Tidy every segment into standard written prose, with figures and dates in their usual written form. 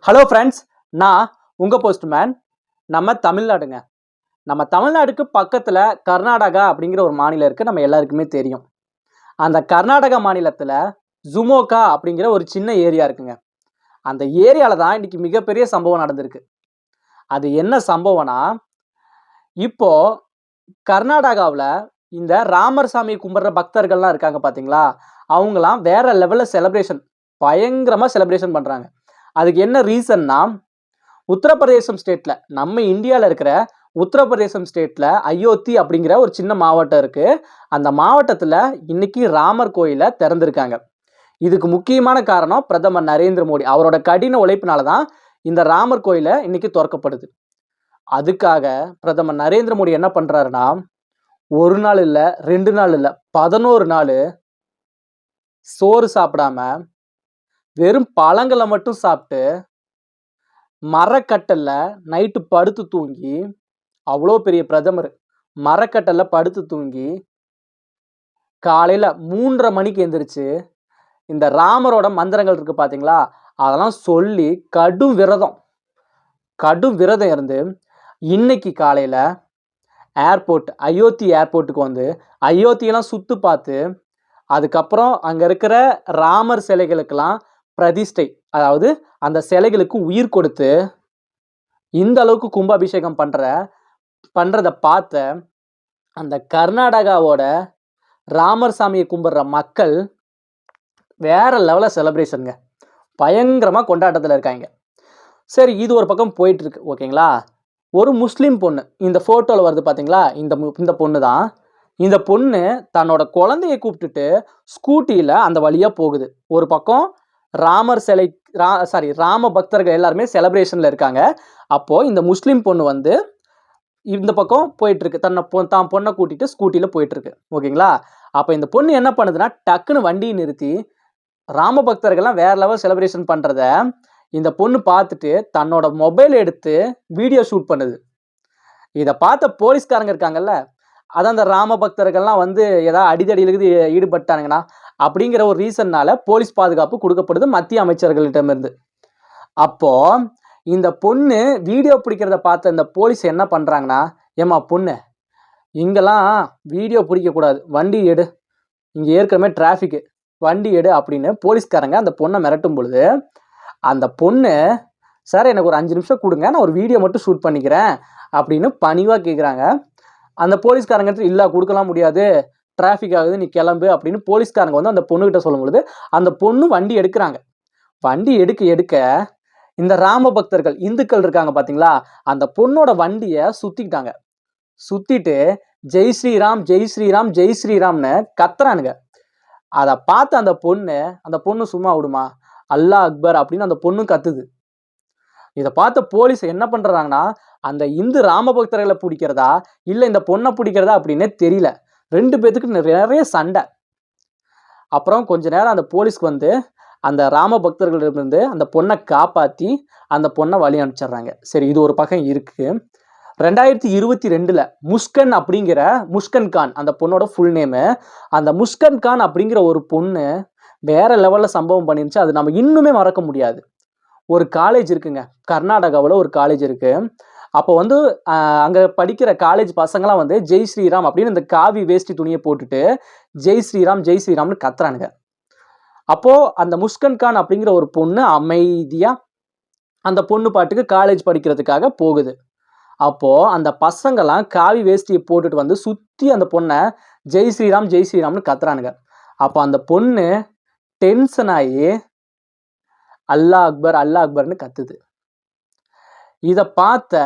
Hello friends, நான் உங்கள் postman. நம்ம தமிழ்நாடுங்க. நம்ம தமிழ்நாடுக்கு பக்கத்தில் கர்நாடகா அப்படிங்கிற ஒரு மாநிலம் இருக்குது. நம்ம எல்லாருக்குமே தெரியும். அந்த கர்நாடகா மாநிலத்தில் ஜுமோகா அப்படிங்கிற ஒரு சின்ன ஏரியா இருக்குங்க. அந்த ஏரியாவில் தான் இன்னைக்கு மிகப்பெரிய சம்பவம் நடந்திருக்கு. அது என்ன சம்பவம்னா, இப்போ கர்நாடகாவில் இந்த ராமர் சாமி கும்பிட்ற பக்தர்கள்லாம் இருக்காங்க பார்த்தீங்களா, அவங்களாம் வேற லெவலில் செலிப்ரேஷன், பயங்கரமாக செலிப்ரேஷன் பண்ணுறாங்க. அதுக்கு என்ன ரீசன்னா, உத்தரப்பிரதேசம் ஸ்டேட்ல, நம்ம இந்தியாவில் இருக்கிற உத்தரப்பிரதேசம் ஸ்டேட்ல அயோத்தி அப்படிங்கிற ஒரு சின்ன மாவட்டம் இருக்கு. அந்த மாவட்டத்தில் இன்னைக்கு ராமர் கோயிலை திறந்திருக்காங்க. இதுக்கு முக்கியமான காரணம் பிரதமர் நரேந்திர மோடி. அவரோட கடின உழைப்பினால தான் இந்த ராமர் கோயிலை இன்னைக்கு திறக்கப்படுது. அதுக்காக பிரதமர் நரேந்திர மோடி என்ன பண்றாருன்னா, ஒரு நாள் இல்லை, 2 நாள் இல்லை, 11 நாள் சோறு சாப்பிடாம வெறும் பழங்களை மட்டும் சாப்பிட்டு மரக்கட்டல்ல நைட்டு படுத்து தூங்கி, அவ்வளோ பெரிய பிரதமர் மரக்கட்டல்ல படுத்து தூங்கி காலையில 3:30 மணிக்கு எந்திரிச்சு இந்த ராமரோட மந்திரங்கள் இருக்கு பார்த்தீங்களா, அதெல்லாம் சொல்லி கடும் விரதம் இருந்து இன்னைக்கு காலையில அயோத்தி ஏர்போர்ட்டுக்கு வந்து அயோத்தியெல்லாம் சுத்து பார்த்து, அதுக்கப்புறம் அங்க இருக்கிற ராமர் சிலைகளுக்கெல்லாம் பிரதிஷ்டை, அதாவது அந்த சிலைகளுக்கு உயிர் கொடுத்து இந்த அளவுக்கு கும்பாபிஷேகம் பண்றத பார்த்த அந்த கர்நாடகாவோட ராமர் சாமியை கும்பிடுற மக்கள் வேற லெவலில் செலிப்ரேஷனுங்க. பயங்கரமா கொண்டாட்டத்தில் இருக்காங்க. சரி, இது ஒரு பக்கம் போயிட்டு இருக்கு. ஓகேங்களா, ஒரு முஸ்லீம் பொண்ணு இந்த போட்டோவில் வருது பார்த்தீங்களா, இந்த பொண்ணு தான். இந்த பொண்ணு தன்னோட குழந்தைய கூப்பிட்டுட்டு ஸ்கூட்டியில் அந்த வழியாக போகுது. ஒரு பக்கம் ராமர் சிலை ராம பக்தர்கள் எல்லாருமே செலிப்ரேஷனில் இருக்காங்க. அப்போது இந்த முஸ்லீம் பொண்ணு வந்து இந்த பக்கம் போயிட்டுருக்கு, தான் பொண்ணை கூட்டிகிட்டு ஸ்கூட்டியில் போயிட்டுருக்கு. ஓகேங்களா, அப்போ இந்த பொண்ணு என்ன பண்ணுதுன்னா, டக்குன்னு வண்டியை நிறுத்தி ராம பக்தர்கள்லாம் வேற லெவல் செலிப்ரேஷன் பண்ணுறத இந்த பொண்ணு பார்த்துட்டு தன்னோட மொபைல் எடுத்து வீடியோ ஷூட் பண்ணுது. இதை பார்த்த போலீஸ்காரங்க இருக்காங்கல்ல, அதான் அந்த ராம பக்தர்கள்லாம் வந்து ஏதாவது அடிதடியிலுக்கு ஈடுபட்டானுங்கன்னா அப்படிங்கிற ஒரு ரீசன்னால போலீஸ் பாதுகாப்பு கொடுக்கப்படுது மத்திய அமைச்சர்களிடமிருந்து. அப்போ இந்த பொண்ணு வீடியோ பிடிக்கிறத பார்த்த இந்த போலீஸ் என்ன பண்றாங்கன்னா, ஏமா பொண்ணு, இங்கெல்லாம் வீடியோ பிடிக்கக்கூடாது, வண்டி எடு, இங்கே ஏற்கனவே டிராஃபிக்கு, வண்டி எடு அப்படின்னு போலீஸ்காரங்க அந்த பொண்ணை மிரட்டும் பொழுது, அந்த பொண்ணு, சார் எனக்கு ஒரு 5 நிமிஷம் கொடுங்க, நான் ஒரு வீடியோ மட்டும் ஷூட் பண்ணிக்கிறேன் அப்படின்னு பணிவாக கேட்குறாங்க. அந்த போலீஸ்காரங்க இல்லை, கொடுக்கலாம் முடியாது, டிராஃபிக் ஆகுது, நீ கிளம்பு அப்படின்னு போலீஸ்காரங்க வந்து அந்த பொண்ணுகிட்ட சொல்லும் பொழுது அந்த பொண்ணு வண்டி எடுக்கிறாங்க. வண்டி எடுக்க இந்த ராம பக்தர்கள் இந்துக்கள் இருக்காங்க பார்த்தீங்களா, அந்த பொண்ணோட வண்டியை சுத்திக்கிட்டாங்க. சுத்திட்டு ஜெய் ஸ்ரீராம் ஜெய் ஸ்ரீராம் ஜெய் ஸ்ரீராம்னு கத்துறானுங்க. அதை பார்த்து அந்த பொண்ணு சும்மா விடுமா, அல்லாஹ் அக்பர் அப்படின்னு அந்த பொண்ணு கத்துது. இதை பார்த்த போலீஸ் என்ன பண்றாங்கன்னா, அந்த இந்து ராம பக்தர்களை பிடிக்கிறதா இல்லை இந்த பொண்ணை பிடிக்கிறதா அப்படின்னே தெரியல. 2 பேத்துக்கு நிறைய சண்டை. அப்புறம் கொஞ்ச நேரம் அந்த போலீஸ்க்கு வந்து அந்த ராம பக்தர்களிடமிருந்து அந்த பொண்ணை காப்பாற்றி அந்த பொண்ணை வழி அனுப்பிச்சிடுறாங்க. சரி, இது ஒரு பக்கம் இருக்கு. 2022 முஸ்கன் கான் அந்த பொண்ணோட ஃபுல் நேமு. அந்த முஸ்கன் கான் அப்படிங்கிற ஒரு பொண்ணு வேற லெவலில் சம்பவம் பண்ணிருந்துச்சு. அது நம்ம இன்னுமே மறக்க முடியாது. ஒரு காலேஜ் இருக்குங்க, கர்நாடகாவில் ஒரு காலேஜ் இருக்கு. அப்போ வந்து அங்கே படிக்கிற காலேஜ் பசங்களாம் வந்து ஜெய் ஸ்ரீராம் அப்படின்னு இந்த காவி வேஷ்டி துணியை போட்டுட்டு ஜெய் ஸ்ரீராம் ஜெய் ஸ்ரீராம்னு கத்துறானுங்க. அப்போது அந்த முஸ்கன் கான் அப்படிங்கிற ஒரு பொண்ணு அமைதியாக அந்த பொண்ணு பாட்டுக்கு காலேஜ் படிக்கிறதுக்காக போகுது. அப்போது அந்த பசங்கள்லாம் காவி வேஷ்டியை போட்டுட்டு வந்து சுற்றி அந்த பொண்ணை ஜெய் ஸ்ரீராம் ஜெய் ஸ்ரீராம்னு கத்துறானுங்க. அப்போ அந்த பொண்ணு டென்ஷன் ஆகி அல்லாஹ் அக்பர்னு கத்துது. இதை பார்த்த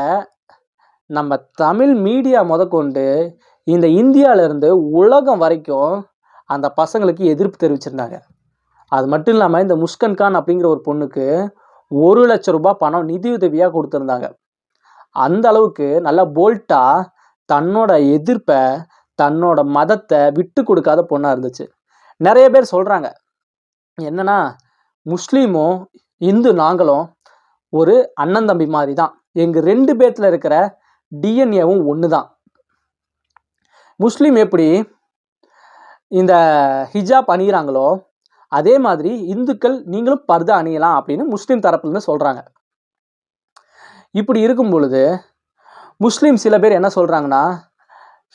நம்ம தமிழ் மீடியா முதற்கொண்டு இந்த இந்தியாவிலேருந்து உலகம் வரைக்கும் அந்த பசங்களுக்கு எதிர்ப்பு தெரிவிச்சிருந்தாங்க. அது மட்டும் இல்லாமல் இந்த முஸ்கன் கான் அப்படிங்கிற ஒரு பொண்ணுக்கு 1 லட்சம் ரூபாய் பணம் நிதியுதவியாக கொடுத்துருந்தாங்க. அந்த அளவுக்கு நல்லா போல்ட்டாக தன்னோட எதிர்ப்பை, தன்னோட மதத்தை விட்டு கொடுக்காத பொண்ணாக இருந்துச்சு. நிறைய பேர் சொல்கிறாங்க என்னன்னா, முஸ்லீமும் இந்து நாங்களும் ஒரு அண்ணன் தம்பி மாதிரி தான், எங்கள் 2 பேர்த்தில் இருக்கிற டிஎன்ஏவும் ஒன்று தான். முஸ்லீம் எப்படி இந்த ஹிஜாப் அணிகிறாங்களோ அதே மாதிரி இந்துக்கள் நீங்களும் பர்தா அணியலாம் அப்படின்னு முஸ்லீம் தரப்புலேருந்து சொல்கிறாங்க. இப்படி இருக்கும் பொழுது முஸ்லீம் சில பேர் என்ன சொல்கிறாங்கன்னா,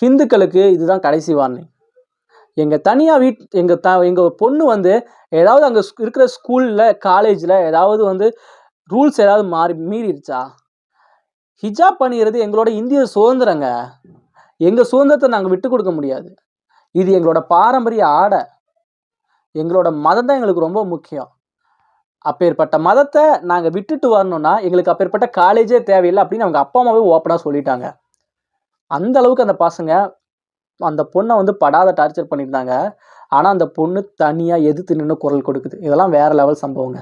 ஹிந்துக்களுக்கு இதுதான் கடைசி வார்னிங். எங்கள் தனியாக எங்கள் பொண்ணு வந்து ஏதாவது அங்கே இருக்கிற ஸ்கூலில் காலேஜில் ஏதாவது வந்து ரூல்ஸ் ஏதாவது மீறிடுச்சா, ஹிஜாப் பண்ணிடுறது எங்களோட இந்திய சுதந்திரங்க. எங்கள் சுதந்திரத்தை நாங்கள் விட்டு கொடுக்க முடியாது. இது எங்களோட பாரம்பரிய ஆடை. எங்களோட மதம் தான் எங்களுக்கு ரொம்ப முக்கியம். அப்பேற்பட்ட மதத்தை நாங்கள் விட்டுட்டு வரணும்னா எங்களுக்கு அப்பேற்பட்ட காலேஜே தேவையில்லை அப்படின்னு அவங்க அப்பா அம்மாவே ஓப்பனாக சொல்லிட்டாங்க. அந்த அளவுக்கு அந்த பசங்க அந்த பொண்ணை வந்து படாத டார்ச்சர் பண்ணியிருந்தாங்க. ஆனால் அந்த பொண்ணு தனியாக எதிர்த்து நின்று குரல் கொடுக்குது. இதெல்லாம் வேற லெவல் சம்பவங்க.